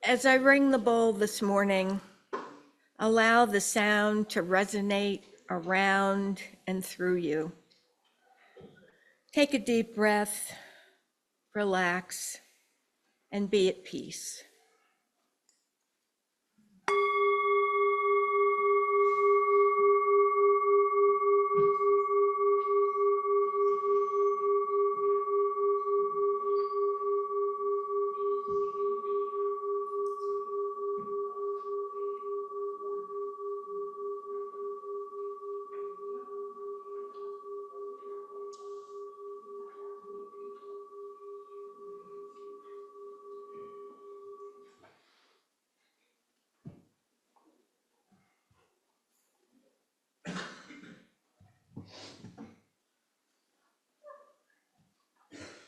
As I ring the bowl this morning, allow the sound to resonate around and through you. Take a deep breath, relax, and be at peace.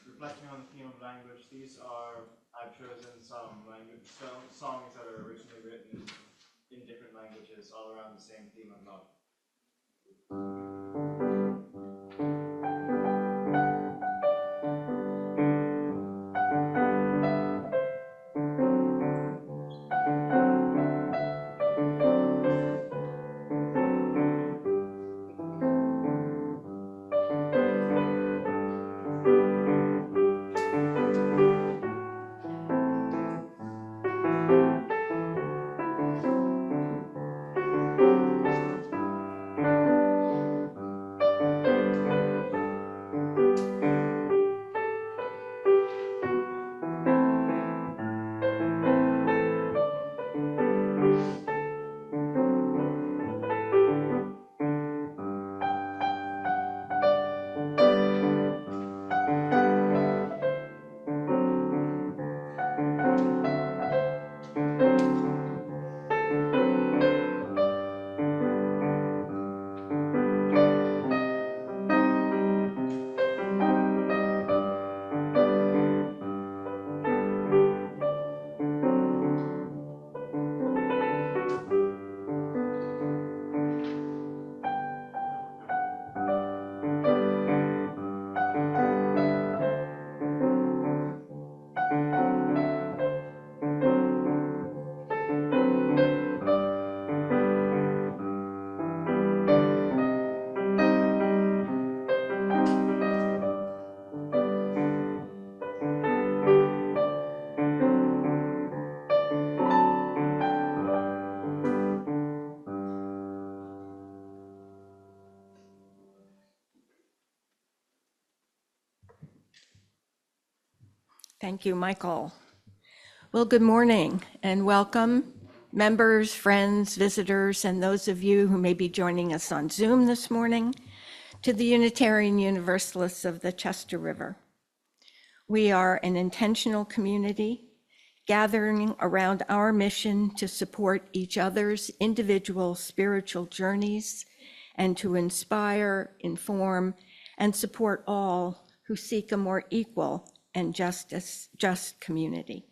Reflecting on the theme of language, I've chosen some songs that are originally written in different languages, all around the same theme of love. Thank you, Michael. Well, good morning and welcome, members, friends, visitors, and those of you who may be joining us on Zoom this morning to the Unitarian Universalists of the Chester River. We are an intentional community gathering around our mission to support each other's individual spiritual journeys and to inspire, inform, and support all who seek a more equal and just community.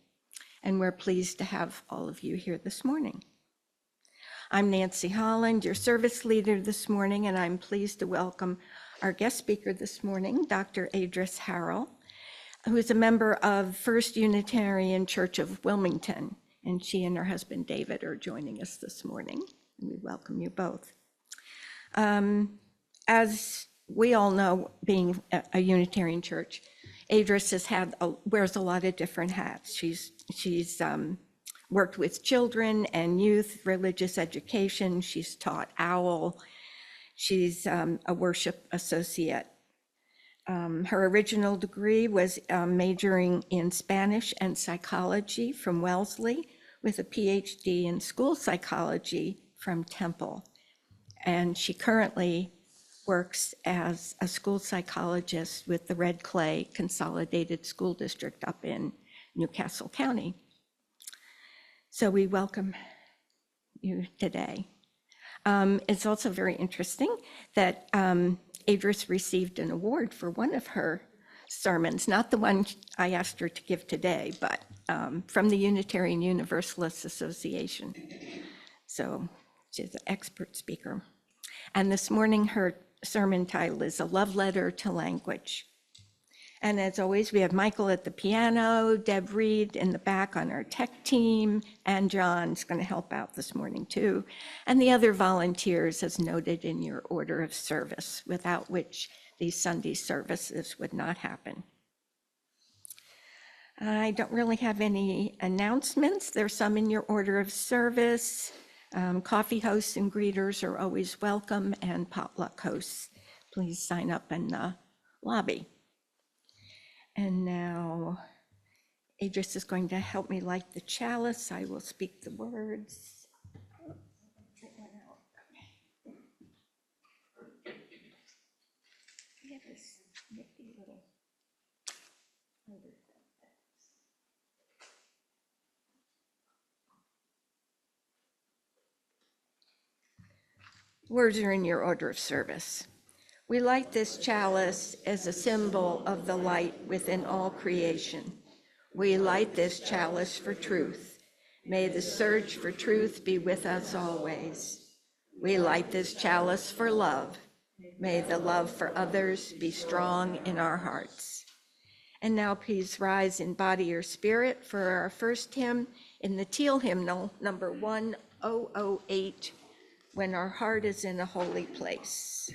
And we're pleased to have all of you here this morning. I'm Nancy Holland, your service leader this morning, and I'm pleased to welcome our guest speaker this morning, Dr. Adris Harrell, who is a member of First Unitarian Church of Wilmington, and she and her husband David are joining us this morning, and we welcome you both. As we all know, being a Unitarian church, Adris wears a lot of different hats. She's worked with children and youth, religious education. She's taught OWL. She's a worship associate. Her original degree was majoring in Spanish and psychology from Wellesley with a PhD in school psychology from Temple. And she currently works as a school psychologist with the Red Clay Consolidated School District up in Newcastle County. So we welcome you today. It's also very interesting that Adris received an award for one of her sermons, not the one I asked her to give today, but from the Unitarian Universalist Association. So she's an expert speaker. And this morning, her sermon title is A Love Letter to Language. And as always, we have Michael at the piano, Deb Reed in the back on our tech team, and John's going to help out this morning too. And the other volunteers as noted in your order of service, without which these Sunday services would not happen. I don't really have any announcements. There's some in your order of service. Coffee hosts and greeters are always welcome, and potluck hosts, please sign up in the lobby. And now Idris is going to help me light the chalice. I will speak the words. We have this nifty little words are in your order of service. We light this chalice as a symbol of the light within all creation. We light this chalice for truth. May the search for truth be with us always. We light this chalice for love. May the love for others be strong in our hearts. And now please rise in body or spirit for our first hymn in the Teal hymnal, number 1008, When Our Heart is in a Holy Place.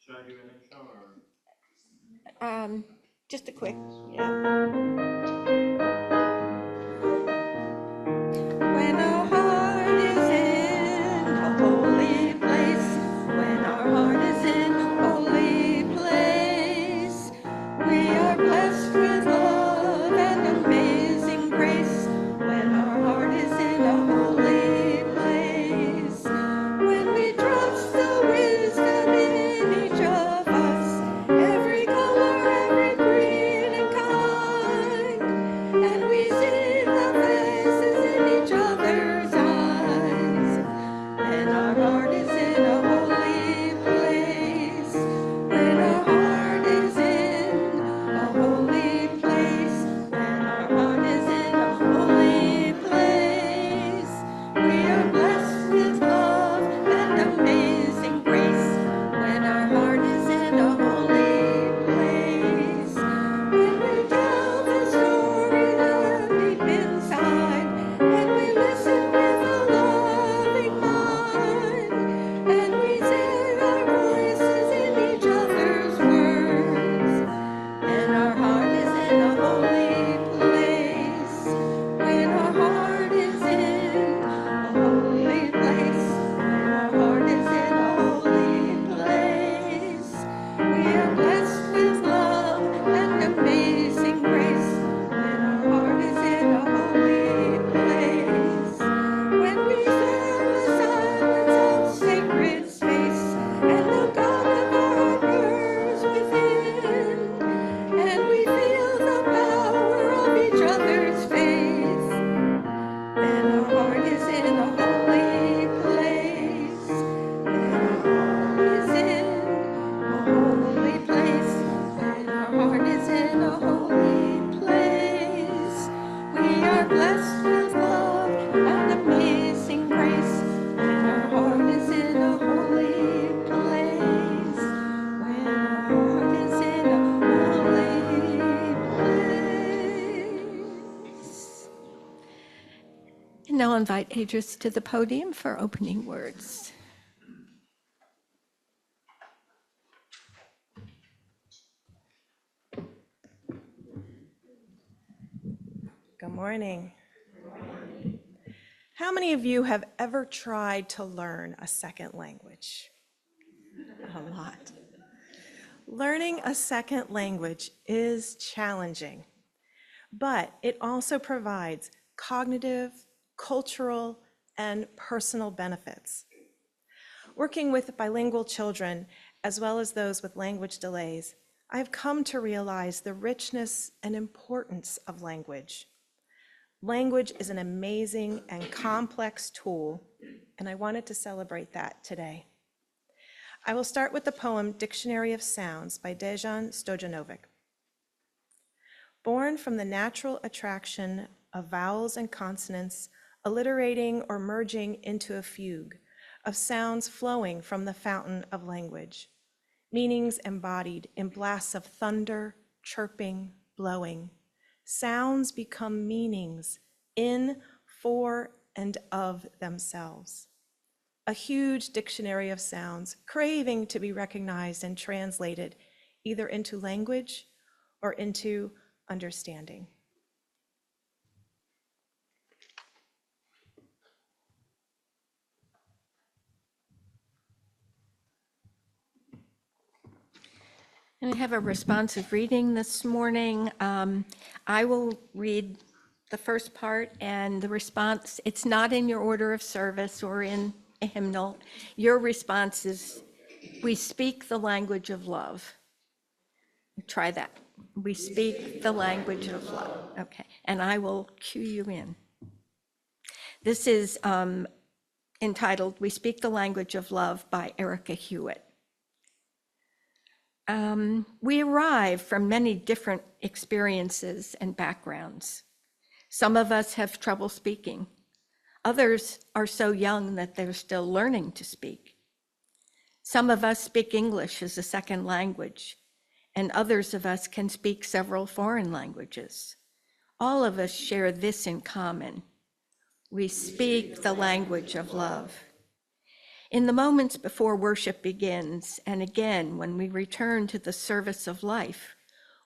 Should I do an intro or? Just a quick, yeah. When our heart is in a holy place, when our heart is in a holy place, we are blessed with love and amazing grace. When our heart is in a holy place, when we trust the wisdom in each of us, every color, every green and kind, and we see the faces in each other's eyes. When our heart is in a holy place, when our heart is in a holy place, when our heart is in a holy place, we are blessed with love and amazing grace. When our heart is in a holy place, when we tell the story that deep inside, and we listen with a loving mind, and we sing our voices in each other's words. When our heart is in a holy place, when our heart is in a holy place, when our heart is in a holy place, we are blessed with love and amazing grace. When our heart is in a holy place, when we fill the silence of sacred space, and the God of our heart burns within, and we feel the power of each other's faith. When our heart is in a holy place, when our heart is in a holy place, when our heart is in a holy place, we are blessed with love and amazing grace. When our heart is in a holy place, when our heart is in a holy place. And now I'll invite Idris to the podium for opening words. Good morning. How many of you have ever tried to learn a second language? A lot. Learning a second language is challenging, but it also provides cognitive, cultural, and personal benefits. Working with bilingual children, as well as those with language delays, I've come to realize the richness and importance of language. Language is an amazing and complex tool, and I wanted to celebrate that today. I will start with the poem Dictionary of Sounds by Dejan Stojanovic. Born from the natural attraction of vowels and consonants alliterating or merging into a fugue, of sounds flowing from the fountain of language, meanings embodied in blasts of thunder, chirping, blowing. Sounds become meanings in, for, and of themselves. A huge dictionary of sounds craving to be recognized and translated either into language or into understanding. And I have a responsive reading this morning. I will read the first part and the response. It's not in your order of service or in a hymnal. Your response is, we speak the language of love. Try that. We speak the language of love. Okay, and I will cue you in. This is entitled, We Speak the Language of Love by Erica Hewitt. We arrive from many different experiences and backgrounds. Some of us have trouble speaking. Others are so young that they're still learning to speak. Some of us speak English as a second language, and others of us can speak several foreign languages. All of us share this in common. We speak the language of love. In the moments before worship begins, and again when we return to the service of life,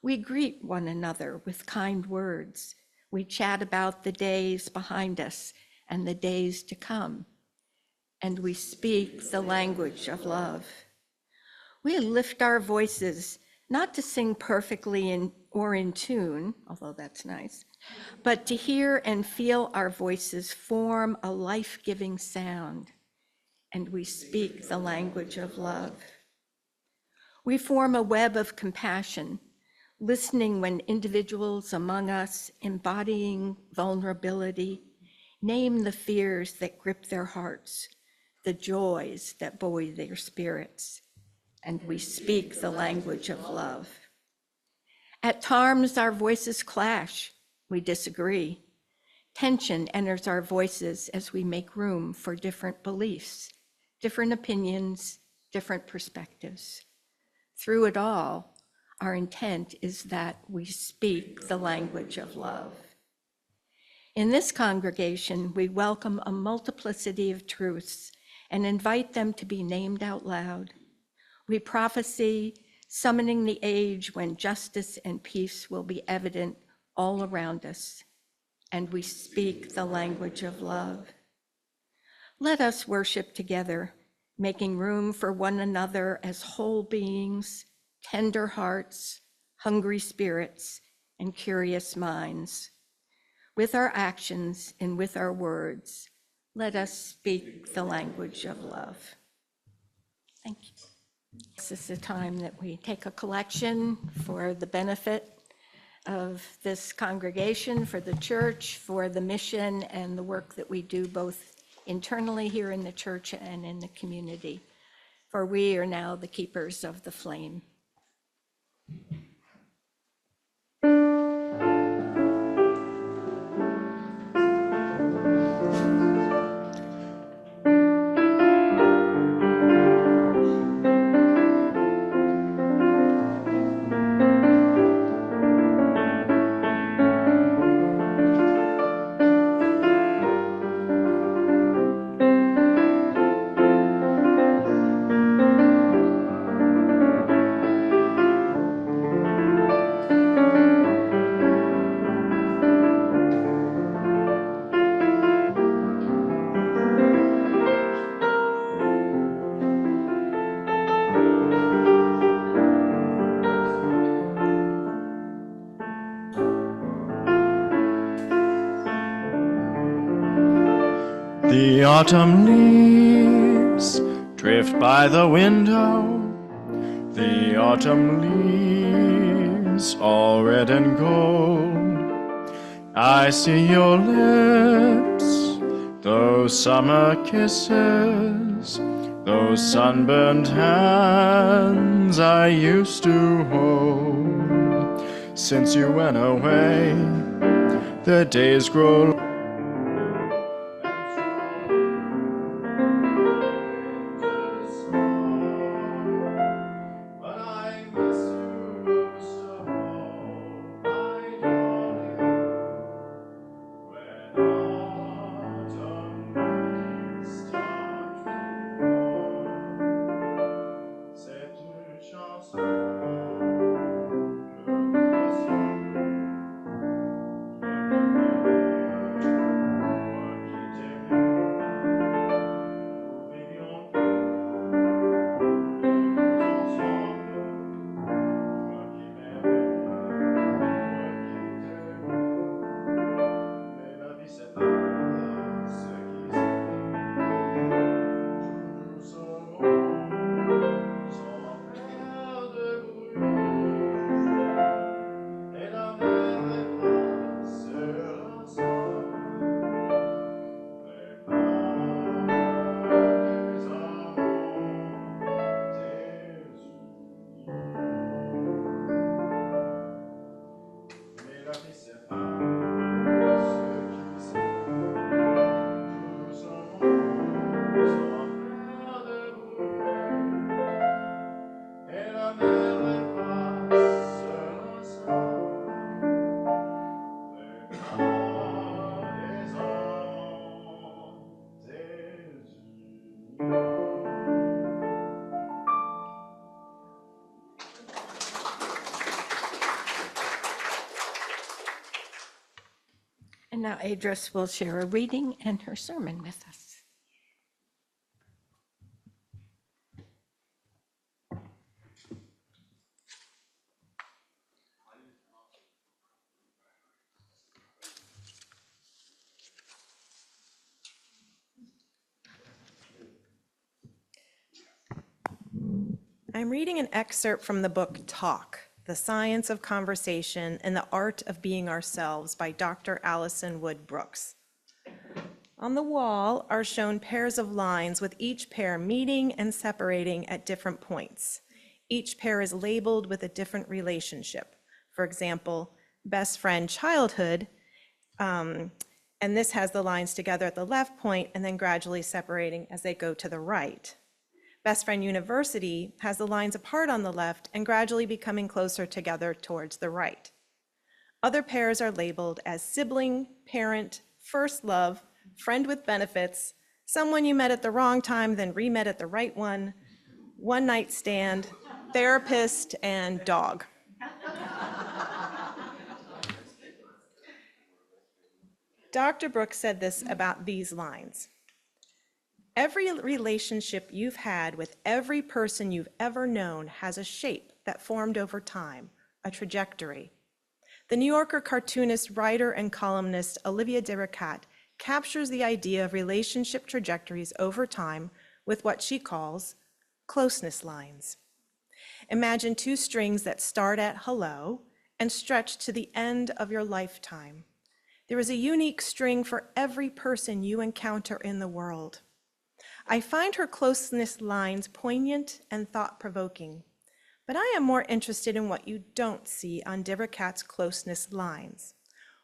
we greet one another with kind words. We chat about the days behind us and the days to come, and we speak the language of love. We lift our voices, not to sing perfectly or in tune, although that's nice, but to hear and feel our voices form a life-giving sound. And we speak the language of love. We form a web of compassion, listening when individuals among us, embodying vulnerability, name the fears that grip their hearts, the joys that buoy their spirits, and we speak the language of love. At times, our voices clash, we disagree. Tension enters our voices as we make room for different beliefs, different opinions, different perspectives. Through it all, our intent is that we speak the language of love. In this congregation, we welcome a multiplicity of truths and invite them to be named out loud. We prophesy, summoning the age when justice and peace will be evident all around us, and we speak the language of love. Let us worship together, making room for one another as whole beings, tender hearts, hungry spirits, and curious minds. With our actions and with our words, let us speak the language of love. Thank you. This is the time that we take a collection for the benefit of this congregation, for the church, for the mission and the work that we do both internally here in the church and in the community. For we are now the keepers of the flame. The autumn leaves drift by the window, the autumn leaves all red and gold. I see your lips, those summer kisses, those sunburned hands I used to hold. Since you went away, The days grow long. But I miss you most of all, my darling. When autumn leaves start to fall, cette chanson me rassure. Toi qui t'aimais, nous vivions ensemble. Toi qui m'aimais, moi qui t'aimais. Mais la vie c'est pas ce qui s'est fait. Toujours sans faire de bruit. Et la mer efface la sable. Mais pas des amants, des mais la vie c'est pas ce qui s'est fait. Toujours sans faire de bruit. Et la mer efface la sable. Mais pas des amants, And now Adris will share a reading and her sermon with us. I'm reading an excerpt from the book Talk, The Science of Conversation and the Art of Being Ourselves by Dr. Allison Wood Brooks. On the wall are shown pairs of lines with each pair meeting and separating at different points. Each pair is labeled with a different relationship. For example, best friend childhood, and this has the lines together at the left point and then gradually separating as they go to the right. Best friend university has the lines apart on the left and gradually becoming closer together towards the right. Other pairs are labeled as sibling, parent, first love, friend with benefits, someone you met at the wrong time then re-met at the right one night stand, therapist, and dog. Dr. Brooks said this about these lines. Every relationship you've had with every person you've ever known has a shape that formed over time, a trajectory. The New Yorker cartoonist, writer, and columnist Olivia de Ricat captures the idea of relationship trajectories over time with what she calls closeness lines. Imagine two strings that start at hello and stretch to the end of your lifetime. There is a unique string for every person you encounter in the world. I find her closeness lines poignant and thought-provoking, but I am more interested in what you don't see on de Ricat's closeness lines.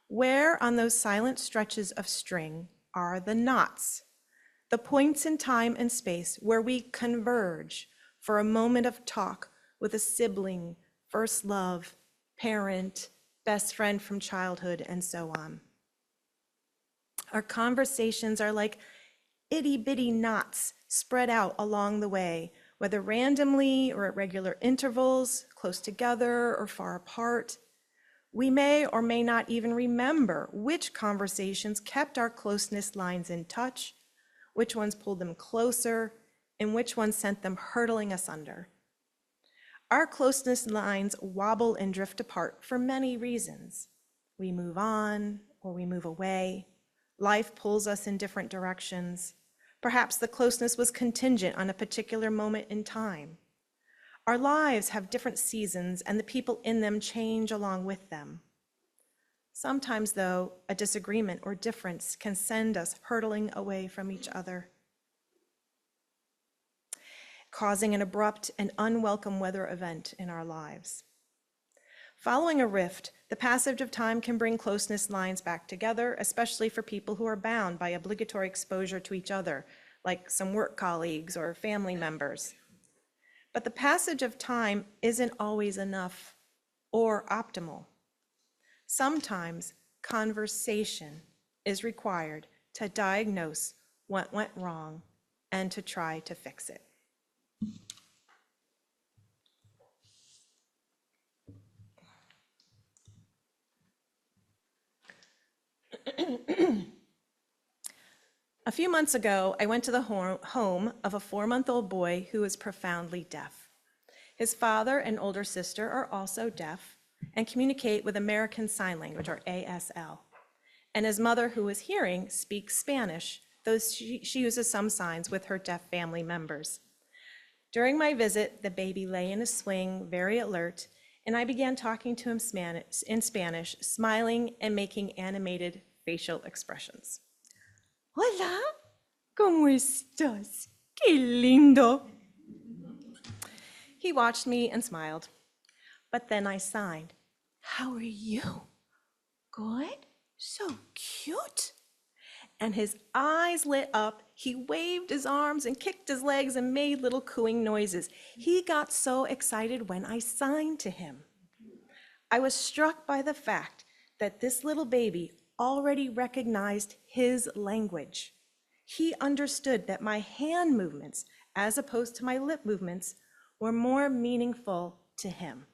Where on those silent stretches of string are the knots, the points in time and space where we converge for a moment of talk with a sibling, first love, parent, best friend from childhood, and so on. Our conversations are like itty-bitty knots spread out along the way, whether randomly or at regular intervals, close together or far apart. We may or may not even remember which conversations kept our closeness lines in touch, which ones pulled them closer, and which ones sent them hurtling asunder. Our closeness lines wobble and drift apart for many reasons. We move on or we move away. Life pulls us in different directions. Perhaps the closeness was contingent on a particular moment in time. Our lives have different seasons, and the people in them change along with them. Sometimes, though, a disagreement or difference can send us hurtling away from each other, causing an abrupt and unwelcome weather event in our lives. Following a rift, the passage of time can bring closeness lines back together, especially for people who are bound by obligatory exposure to each other, like some work colleagues or family members. But the passage of time isn't always enough or optimal. Sometimes conversation is required to diagnose what went wrong and to try to fix it. A few months ago, I went to the home of a 4-month-old boy who is profoundly deaf. His father and older sister are also deaf and communicate with American Sign Language, or ASL. And his mother, who is hearing, speaks Spanish, though she uses some signs with her deaf family members. During my visit, the baby lay in a swing, very alert, and I began talking to him in Spanish, smiling and making animated facial expressions. Hola, ¿cómo estás? Qué lindo. He watched me and smiled, but then I signed. How are you? Good? So cute. And his eyes lit up. He waved his arms and kicked his legs and made little cooing noises. He got so excited when I signed to him. I was struck by the fact that this little baby already recognized his language. He understood that my hand movements, as opposed to my lip movements, were more meaningful to him.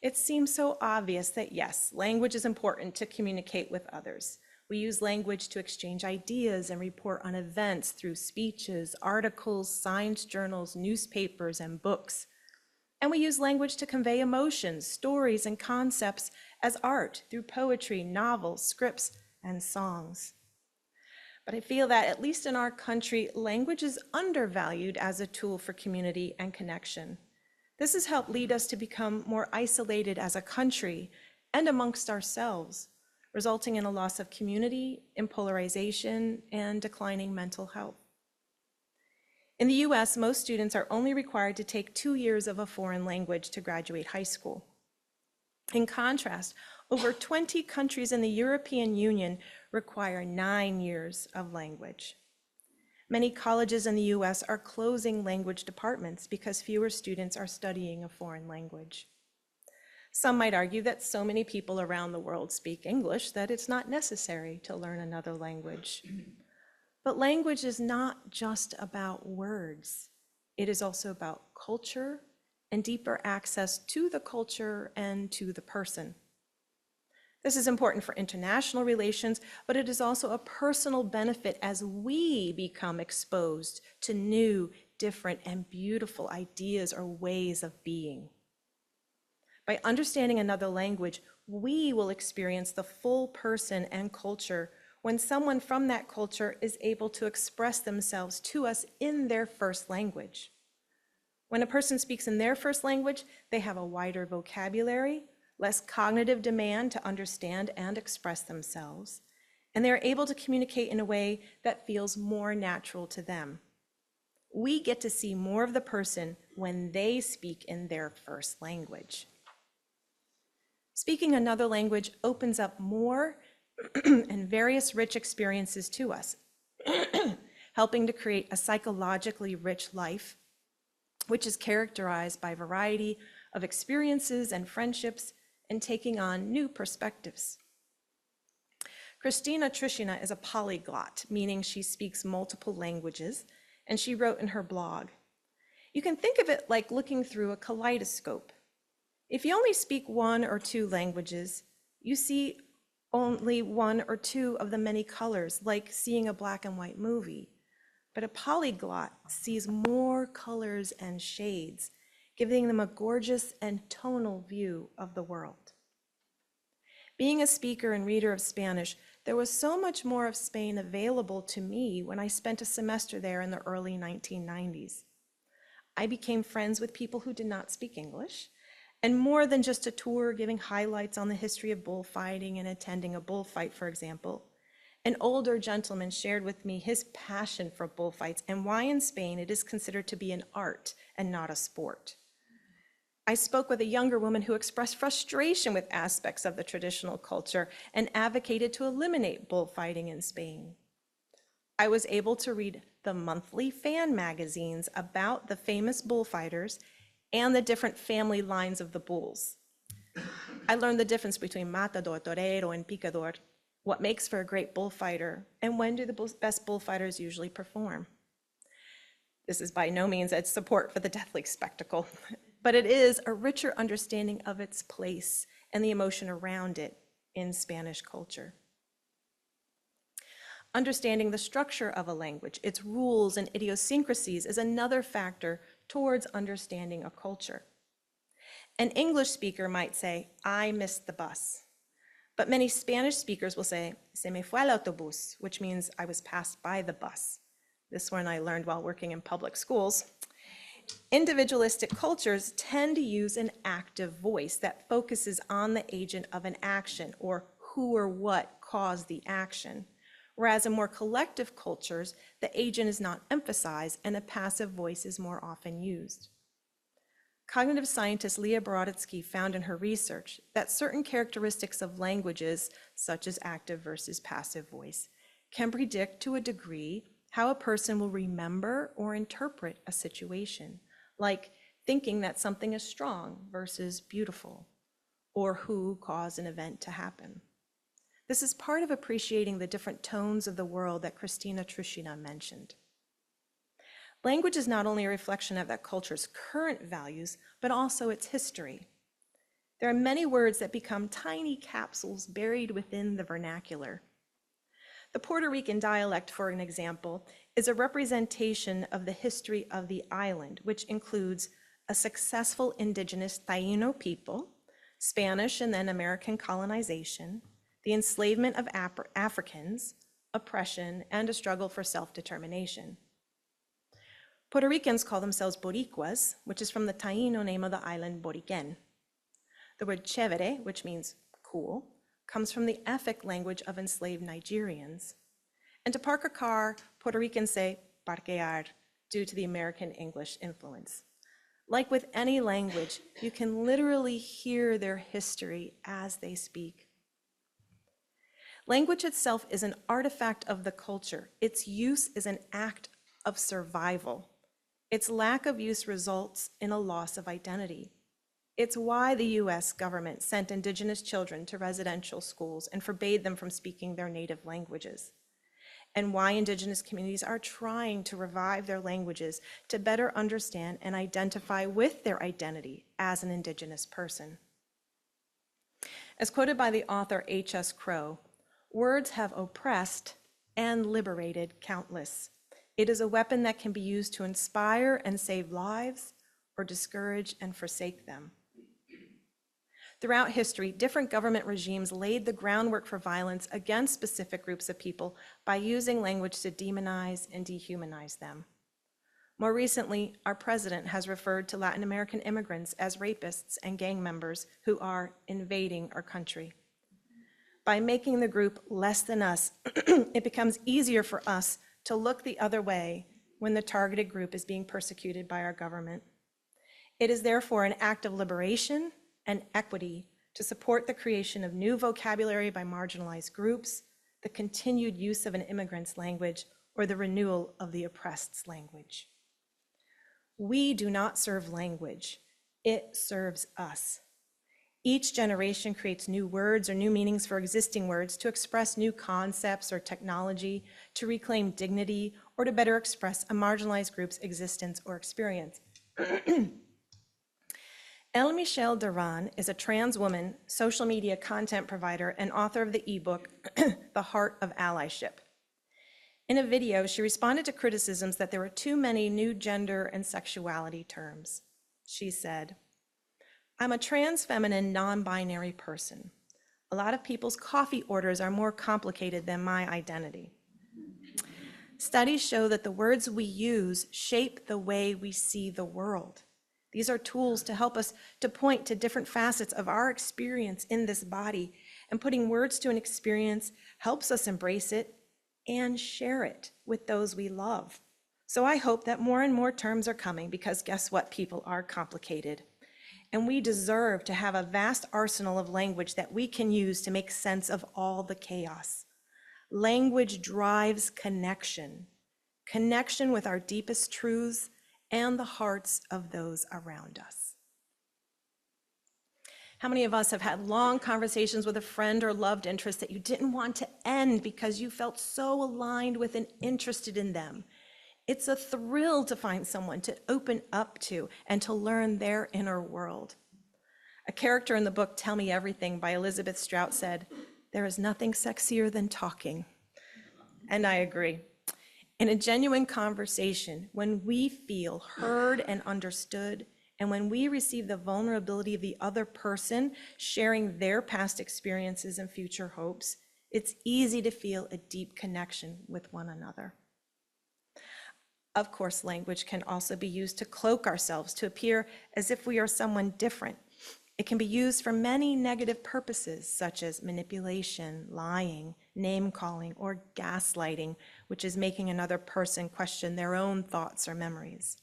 It seems so obvious that yes, language is important to communicate with others. We use language to exchange ideas and report on events through speeches, articles, science journals, newspapers, and books. And we use language to convey emotions, stories, and concepts as art through poetry, novels, scripts, and songs. But I feel that, at least in our country, language is undervalued as a tool for community and connection. This has helped lead us to become more isolated as a country and amongst ourselves, resulting in a loss of community, in polarization, and declining mental health. In the US, most students are only required to take 2 years of a foreign language to graduate high school. In contrast, over 20 countries in the European Union require 9 years of language. Many colleges in the US are closing language departments because fewer students are studying a foreign language. Some might argue that so many people around the world speak English that it's not necessary to learn another language. But language is not just about words. It is also about culture and deeper access to the culture and to the person. This is important for international relations, but it is also a personal benefit as we become exposed to new, different, and beautiful ideas or ways of being. By understanding another language, we will experience the full person and culture when someone from that culture is able to express themselves to us in their first language. When a person speaks in their first language, they have a wider vocabulary, less cognitive demand to understand and express themselves, and they're able to communicate in a way that feels more natural to them. We get to see more of the person when they speak in their first language. Speaking another language opens up more and various rich experiences to us, helping to create a psychologically rich life, which is characterized by a variety of experiences and friendships and taking on new perspectives. Christina Trishina is a polyglot, meaning she speaks multiple languages, and she wrote in her blog, "You can think of it like looking through a kaleidoscope. If you only speak 1 or 2 languages, you see only 1 or 2 of the many colors, like seeing a black and white movie. But a polyglot sees more colors and shades, giving them a gorgeous and tonal view of the world." Being a speaker and reader of Spanish, there was so much more of Spain available to me when I spent a semester there in the early 1990s. I became friends with people who did not speak English, and more than just a tour giving highlights on the history of bullfighting and attending a bullfight, for example, an older gentleman shared with me his passion for bullfights and why in Spain it is considered to be an art and not a sport. I spoke with a younger woman who expressed frustration with aspects of the traditional culture and advocated to eliminate bullfighting in Spain. I was able to read the monthly fan magazines about the famous bullfighters and the different family lines of the bulls. I learned the difference between matador, torero, and picador, what makes for a great bullfighter, and when do the best bullfighters usually perform. This is by no means a support for the deathly spectacle, but it is a richer understanding of its place and the emotion around it in Spanish culture. Understanding the structure of a language, its rules and idiosyncrasies, is another factor towards understanding a culture. An English speaker might say, "I missed the bus." But many Spanish speakers will say, "Se me fue el autobús," which means I was passed by the bus. This one I learned while working in public schools. Individualistic cultures tend to use an active voice that focuses on the agent of an action, or who or what caused the action. Whereas in more collective cultures, the agent is not emphasized and a passive voice is more often used. Cognitive scientist Leah Boroditsky found in her research that certain characteristics of languages, such as active versus passive voice, can predict to a degree how a person will remember or interpret a situation, like thinking that something is strong versus beautiful, or who caused an event to happen. This is part of appreciating the different tones of the world that Christina Trushina mentioned. Language is not only a reflection of that culture's current values, but also its history. There are many words that become tiny capsules buried within the vernacular. The Puerto Rican dialect, for an example, is a representation of the history of the island, which includes a successful indigenous Taíno people, Spanish and then American colonization, the enslavement of Africans, oppression, and a struggle for self-determination. Puerto Ricans call themselves Boricuas, which is from the Taíno name of the island Boriquen. The word chévere, which means cool, comes from the Efik language of enslaved Nigerians. And to park a car, Puerto Ricans say parquear, due to the American English influence. Like with any language, you can literally hear their history as they speak. Language itself is an artifact of the culture. Its use is an act of survival. Its lack of use results in a loss of identity. It's why the US government sent indigenous children to residential schools and forbade them from speaking their native languages, and why indigenous communities are trying to revive their languages to better understand and identify with their identity as an indigenous person. As quoted by the author H.S. Crow, words have oppressed and liberated countless. It is a weapon that can be used to inspire and save lives, or discourage and forsake them. Throughout history, different government regimes laid the groundwork for violence against specific groups of people by using language to demonize and dehumanize them. More recently, our president has referred to Latin American immigrants as rapists and gang members who are invading our country. By making the group less than us, it becomes easier for us to look the other way when the targeted group is being persecuted by our government. It is therefore an act of liberation and equity to support the creation of new vocabulary by marginalized groups, the continued use of an immigrant's language, or the renewal of the oppressed's language. We do not serve language, it serves us. Each generation creates new words or new meanings for existing words to express new concepts or technology, to reclaim dignity, or to better express a marginalized group's existence or experience. Elle Michelle Duran is a trans woman, social media content provider, and author of the ebook, The Heart of Allyship. In a video, she responded to criticisms that there were too many new gender and sexuality terms. She said, "I'm a trans feminine, non-binary person. A lot of people's coffee orders are more complicated than my identity. Studies show that the words we use shape the way we see the world. These are tools to help us to point to different facets of our experience in this body, and putting words to an experience helps us embrace it and share it with those we love. So I hope that more and more terms are coming, because guess what? People are complicated. And we deserve to have a vast arsenal of language that we can use to make sense of all the chaos. Language drives connection, connection with our deepest truths and the hearts of those around us. How many of us have had long conversations with a friend or loved interest that you didn't want to end because you felt so aligned with and interested in them? It's a thrill to find someone to open up to and to learn their inner world. A character in the book Tell Me Everything by Elizabeth Strout said, "There is nothing sexier than talking." And I agree. In a genuine conversation, when we feel heard and understood, and when we receive the vulnerability of the other person sharing their past experiences and future hopes, it's easy to feel a deep connection with one another. Of course, language can also be used to cloak ourselves, to appear as if we are someone different. It can be used for many negative purposes, such as manipulation, lying, name-calling, or gaslighting, which is making another person question their own thoughts or memories.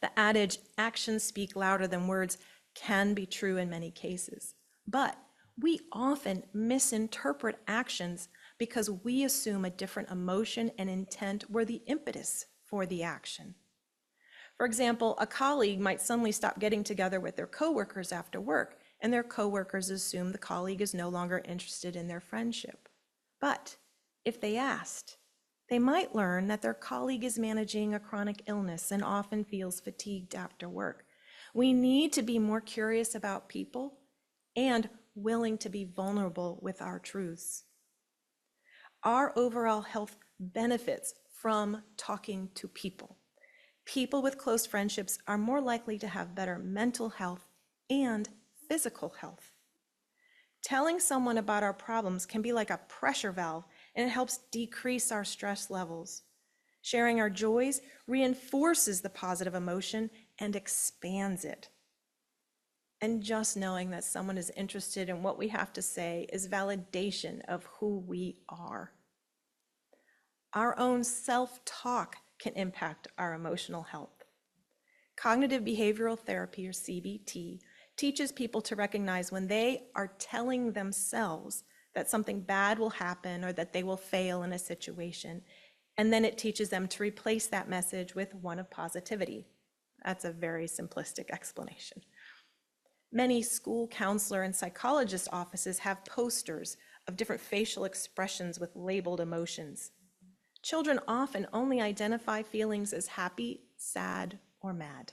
The adage, "actions speak louder than words," can be true in many cases, but we often misinterpret actions because we assume a different emotion and intent were the impetus for the action. For example, a colleague might suddenly stop getting together with their coworkers after work, and their coworkers assume the colleague is no longer interested in their friendship. But if they asked, they might learn that their colleague is managing a chronic illness and often feels fatigued after work. We need to be more curious about people and willing to be vulnerable with our truths. Our overall health benefits from talking to people. People with close friendships are more likely to have better mental health and physical health. Telling someone about our problems can be like a pressure valve, and it helps decrease our stress levels. Sharing our joys reinforces the positive emotion and expands it. And just knowing that someone is interested in what we have to say is validation of who we are. Our own self-talk can impact our emotional health. Cognitive behavioral therapy, or CBT, teaches people to recognize when they are telling themselves that something bad will happen or that they will fail in a situation, and then it teaches them to replace that message with one of positivity. That's a very simplistic explanation. Many school counselor and psychologist offices have posters of different facial expressions with labeled emotions. Children often only identify feelings as happy, sad, or mad,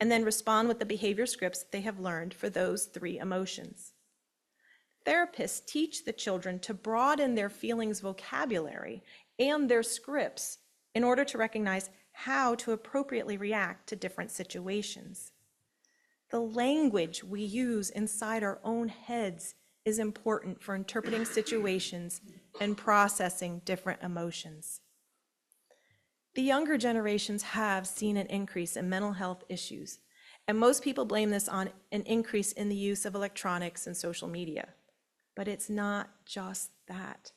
and then respond with the behavior scripts they have learned for those three emotions. Therapists teach the children to broaden their feelings vocabulary and their scripts in order to recognize how to appropriately react to different situations. The language we use inside our own heads is important for interpreting situations and processing different emotions. The younger generations have seen an increase in mental health issues, and most people blame this on an increase in the use of electronics and social media. But it's not just that.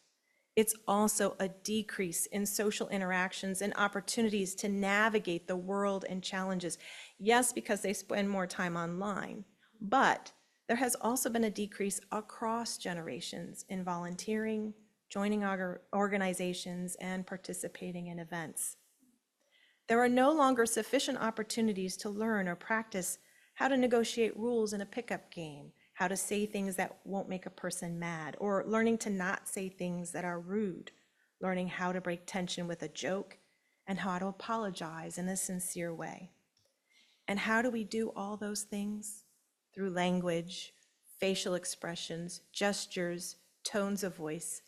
It's also a decrease in social interactions and opportunities to navigate the world and challenges. Yes, because they spend more time online, but there has also been a decrease across generations in volunteering, joining organizations, and participating in events. There are no longer sufficient opportunities to learn or practice how to negotiate rules in a pickup game, how to say things that won't make a person mad, or learning to not say things that are rude, learning how to break tension with a joke, and how to apologize in a sincere way. And how do we do all those things? Through language, facial expressions, gestures, tones of voice,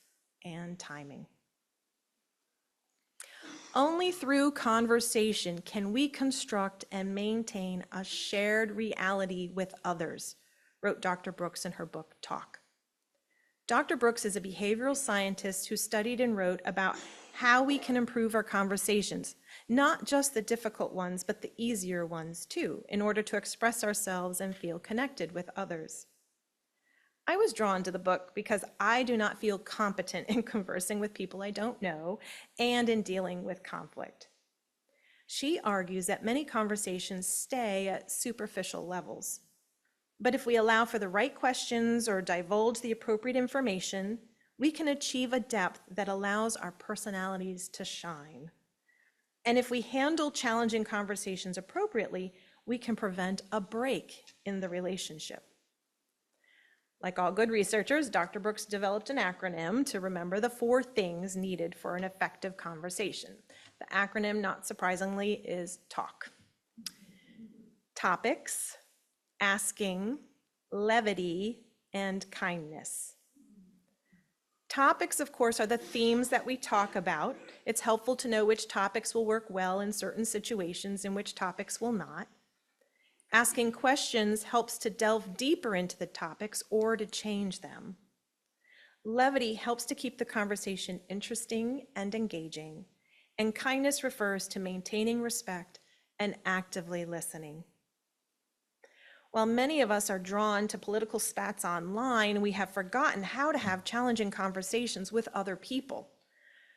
and timing. Only through conversation can we construct and maintain a shared reality with others, wrote Dr. Brooks in her book, Talk. Dr. Brooks is a behavioral scientist who studied and wrote about how we can improve our conversations, not just the difficult ones, but the easier ones too, in order to express ourselves and feel connected with others. I was drawn to the book because I do not feel competent in conversing with people I don't know and in dealing with conflict. She argues that many conversations stay at superficial levels. But if we allow for the right questions or divulge the appropriate information, we can achieve a depth that allows our personalities to shine. And if we handle challenging conversations appropriately, we can prevent a break in the relationship. Like all good researchers, Dr. Brooks developed an acronym to remember the 4 things needed for an effective conversation. The acronym, not surprisingly, is TALK. Topics, asking, levity, and kindness. Topics, of course, are the themes that we talk about. It's helpful to know which topics will work well in certain situations and which topics will not. Asking questions helps to delve deeper into the topics or to change them. Levity helps to keep the conversation interesting and engaging. And kindness refers to maintaining respect and actively listening. While many of us are drawn to political spats online, we have forgotten how to have challenging conversations with other people.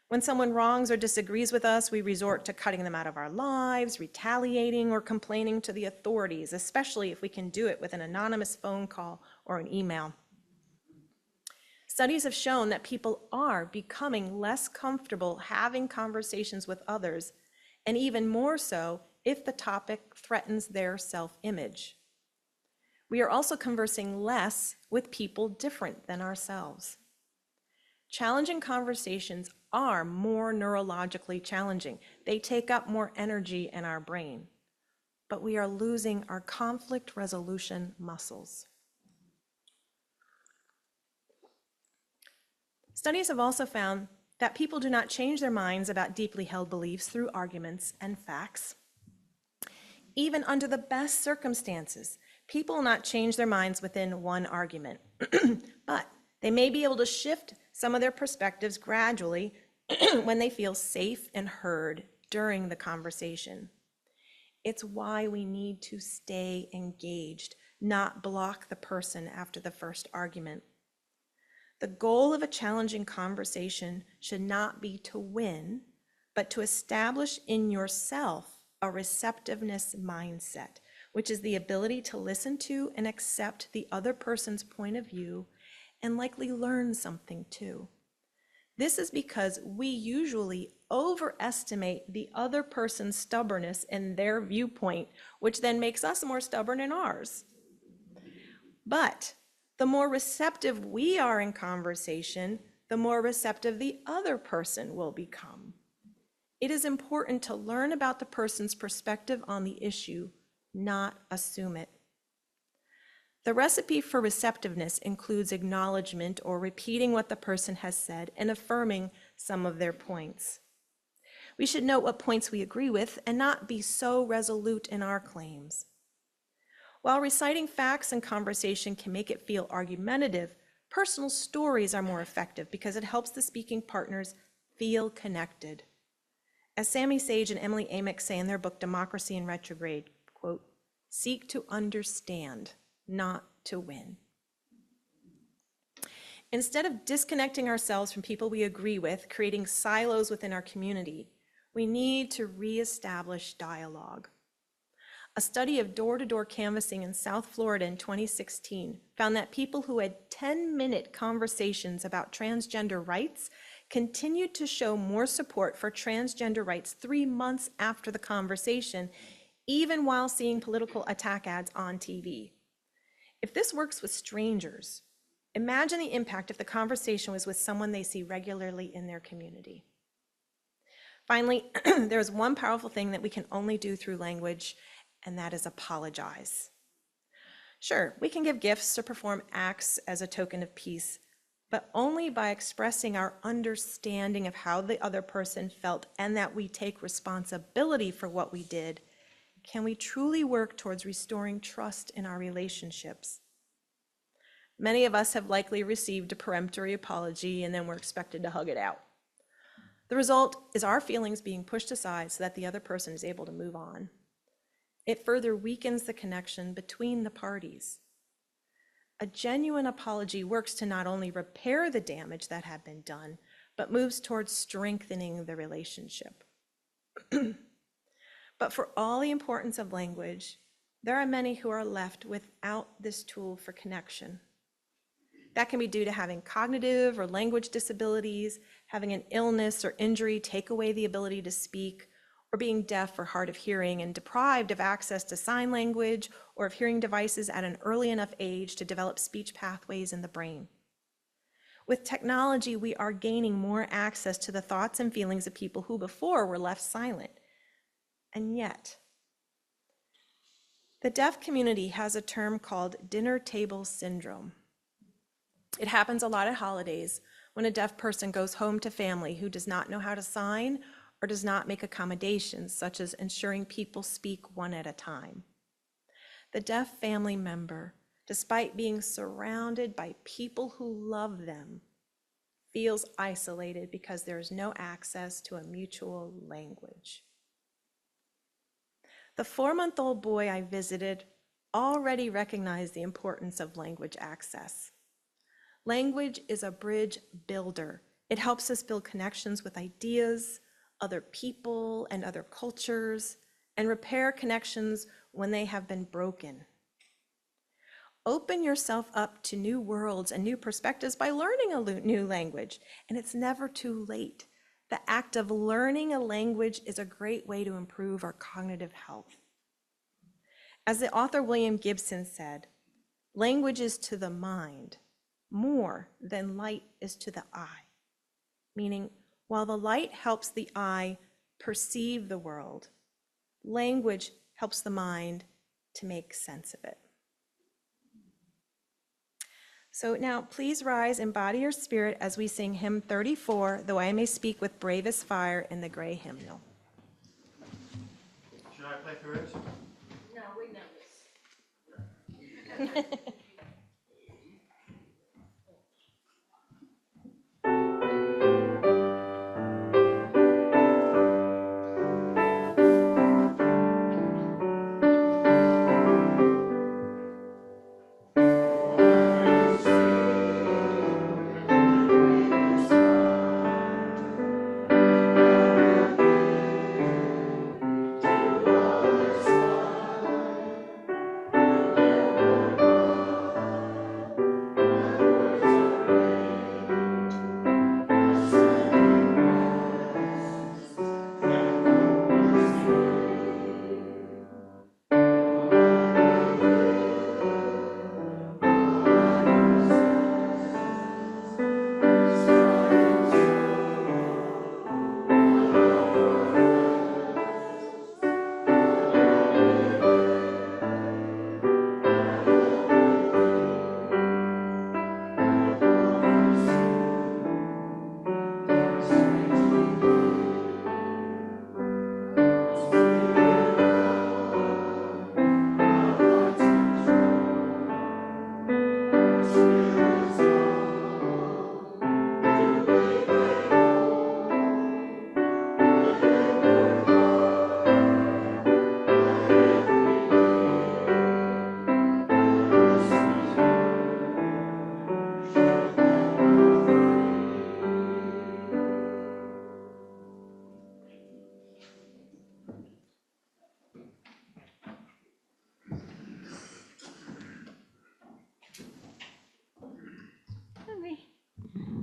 When someone wrongs or disagrees with us, we resort to cutting them out of our lives, retaliating, or complaining to the authorities, especially if we can do it with an anonymous phone call or an email. Studies have shown that people are becoming less comfortable having conversations with others, and even more so if the topic threatens their self-image. We are also conversing less with people different than ourselves. Challenging conversations are more neurologically challenging. They take up more energy in our brain, but we are losing our conflict resolution muscles. Studies have also found that people do not change their minds about deeply held beliefs through arguments and facts. Even under the best circumstances, people will not change their minds within one argument, but they may be able to shift some of their perspectives gradually when they feel safe and heard during the conversation. It's why we need to stay engaged, not block the person after the first argument. The goal of a challenging conversation should not be to win, but to establish in yourself a receptiveness mindset, which is the ability to listen to and accept the other person's point of view and likely learn something too. This is because we usually overestimate the other person's stubbornness in their viewpoint, which then makes us more stubborn in ours. But the more receptive we are in conversation, the more receptive the other person will become. It is important to learn about the person's perspective on the issue, not assume it. The recipe for receptiveness includes acknowledgement or repeating what the person has said and affirming some of their points. We should note what points we agree with and not be so resolute in our claims. While reciting facts in conversation can make it feel argumentative, personal stories are more effective because it helps the speaking partners feel connected. As Sammy Sage and Emily Amick say in their book, Democracy in Retrograde, quote, "Seek to understand, not to win." Instead of disconnecting ourselves from people we agree with, creating silos within our community, we need to reestablish dialogue. A study of door-to-door canvassing in South Florida in 2016 found that people who had 10-minute conversations about transgender rights continued to show more support for transgender rights 3 months after the conversation, even while seeing political attack ads on TV. If this works with strangers, imagine the impact if the conversation was with someone they see regularly in their community. Finally, there is one powerful thing that we can only do through language, and that is apologize. Sure, we can give gifts or perform acts as a token of peace, but only by expressing our understanding of how the other person felt and that we take responsibility for what we did can we truly work towards restoring trust in our relationships. Many of us have likely received a peremptory apology and then we're expected to hug it out. The result is our feelings being pushed aside so that the other person is able to move on. It further weakens the connection between the parties. A genuine apology works to not only repair the damage that had been done, but moves towards strengthening the relationship. But for all the importance of language, there are many who are left without this tool for connection. That can be due to having cognitive or language disabilities, having an illness or injury take away the ability to speak, or being deaf or hard of hearing and deprived of access to sign language or of hearing devices at an early enough age to develop speech pathways in the brain. With technology, we are gaining more access to the thoughts and feelings of people who before were left silent. And yet, the deaf community has a term called dinner table syndrome. It happens a lot at holidays when a deaf person goes home to family who does not know how to sign or does not make accommodations, such as ensuring people speak one at a time. The deaf family member, despite being surrounded by people who love them, feels isolated because there is no access to a mutual language. The 4-month-old boy I visited already recognized the importance of language access. Language is a bridge builder. It helps us build connections with ideas, other people, and other cultures, and repair connections when they have been broken. Open yourself up to new worlds and new perspectives by learning a new language, and it's never too late. The act of learning a language is a great way to improve our cognitive health. As the author William Gibson said, language is to the mind more than light is to the eye, meaning while the light helps the eye perceive the world, language helps the mind to make sense of it. So now please rise in body or spirit as we sing hymn 34, Though I May Speak with Bravest Fire, in the gray hymnal. Should I play through it? No, we know this.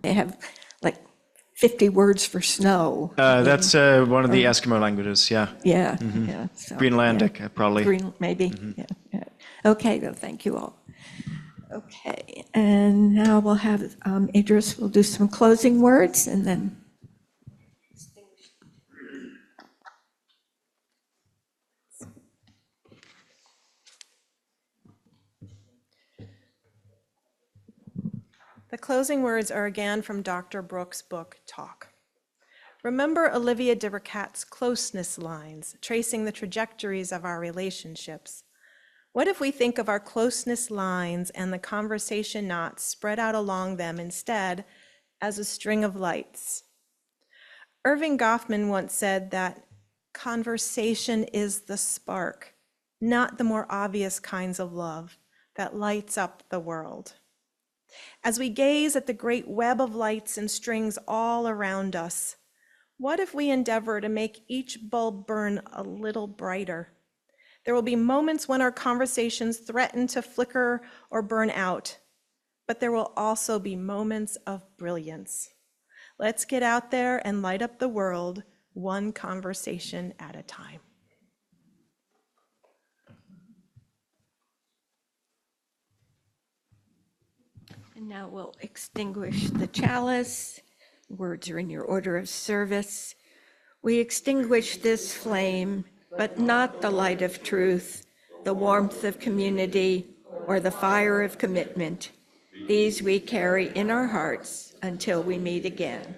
They have like 50 words for snow. That's one of the Eskimo languages, yeah. Yeah, yeah. So, Greenlandic, yeah. probably. Maybe, yeah, yeah. Okay, well, thank you all. Okay, and now we'll have Idris will do some closing words and then. The closing words are again from Dr. Brooks' book, Talk. Remember Olivia de Ricat's closeness lines, tracing the trajectories of our relationships. What if we think of our closeness lines and the conversation knots spread out along them instead as a string of lights? Irving Goffman once said that conversation is the spark, not the more obvious kinds of love, that lights up the world. As we gaze at the great web of lights and strings all around us, What if we endeavor to make each bulb burn a little brighter? There will be moments when our conversations threaten to flicker or burn out, but there will also be moments of brilliance. Let's get out there and light up the world, one conversation at a time. And now we'll extinguish the chalice. Words are in your order of service. We extinguish this flame, but not the light of truth, the warmth of community, or the fire of commitment. These we carry in our hearts until we meet again.